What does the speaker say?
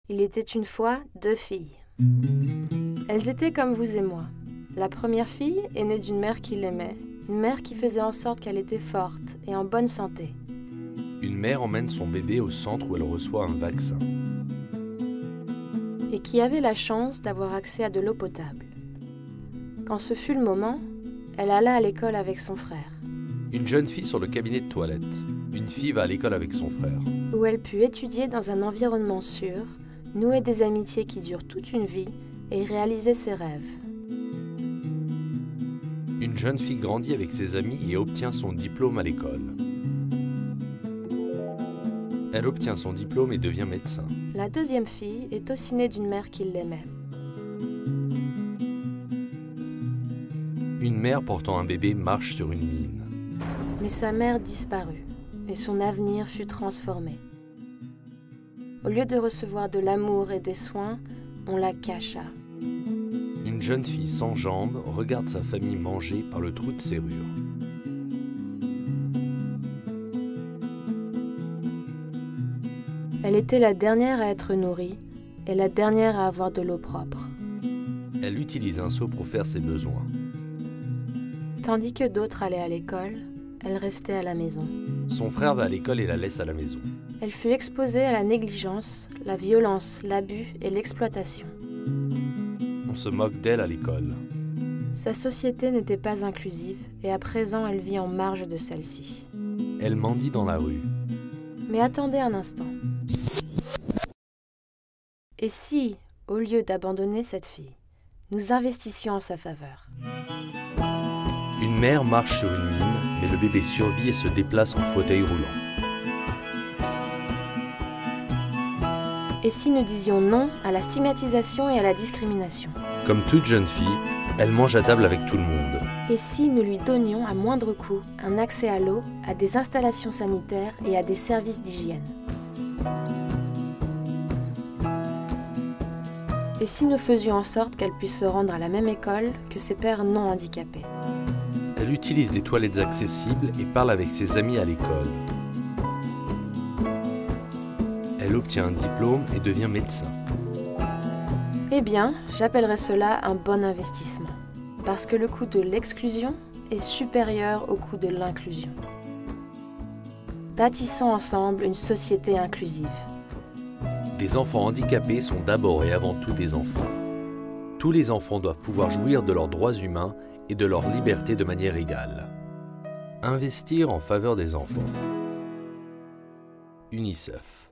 Il était une fois 2 filles. Elles étaient comme vous et moi. La première fille est née d'une mère qui l'aimait, une mère qui faisait en sorte qu'elle était forte et en bonne santé. Une mère emmène son bébé au centre où elle reçoit un vaccin. Et qui avait la chance d'avoir accès à de l'eau potable. Quand ce fut le moment, elle alla à l'école avec son frère, Une jeune fille sur le cabinet de toilette. Une fille va à l'école avec son frère. où elle put étudier dans un environnement sûr, nouer des amitiés qui durent toute une vie et réaliser ses rêves. Une jeune fille grandit avec ses amis et obtient son diplôme à l'école. Elle obtient son diplôme et devient médecin. La deuxième fille est aussi née d'une mère qui l'aimait. Une mère portant un bébé marche sur une mine. Mais sa mère disparut et son avenir fut transformé. Au lieu de recevoir de l'amour et des soins, on la cacha. Une jeune fille sans jambes regarde sa famille manger par le trou de serrure. Elle était la dernière à être nourrie et la dernière à avoir de l'eau propre. Elle utilise un seau pour faire ses besoins. Tandis que d'autres allaient à l'école, elle restait à la maison. Son frère va à l'école et la laisse à la maison. Elle fut exposée à la négligence, la violence, l'abus et l'exploitation. On se moque d'elle à l'école. Sa société n'était pas inclusive et à présent elle vit en marge de celle-ci. Elle mendie dans la rue. Mais attendez un instant. Et si, au lieu d'abandonner cette fille, nous investissions en sa faveur? Une mère marche sur une mine, mais le bébé survit et se déplace en fauteuil roulant. Et si nous disions non à la stigmatisation et à la discrimination? Comme toute jeune fille, elle mange à table avec tout le monde. Et si nous lui donnions à moindre coût un accès à l'eau, à des installations sanitaires et à des services d'hygiène? Et si nous faisions en sorte qu'elle puisse se rendre à la même école que ses pairs non handicapés? Elle utilise des toilettes accessibles et parle avec ses amis à l'école. Elle obtient un diplôme et devient médecin. Eh bien, j'appellerais cela un bon investissement, parce que le coût de l'exclusion est supérieur au coût de l'inclusion. Bâtissons ensemble une société inclusive. Des enfants handicapés sont d'abord et avant tout des enfants. Tous les enfants doivent pouvoir jouir de leurs droits humains et de leur liberté de manière égale. Investir en faveur des enfants. UNICEF.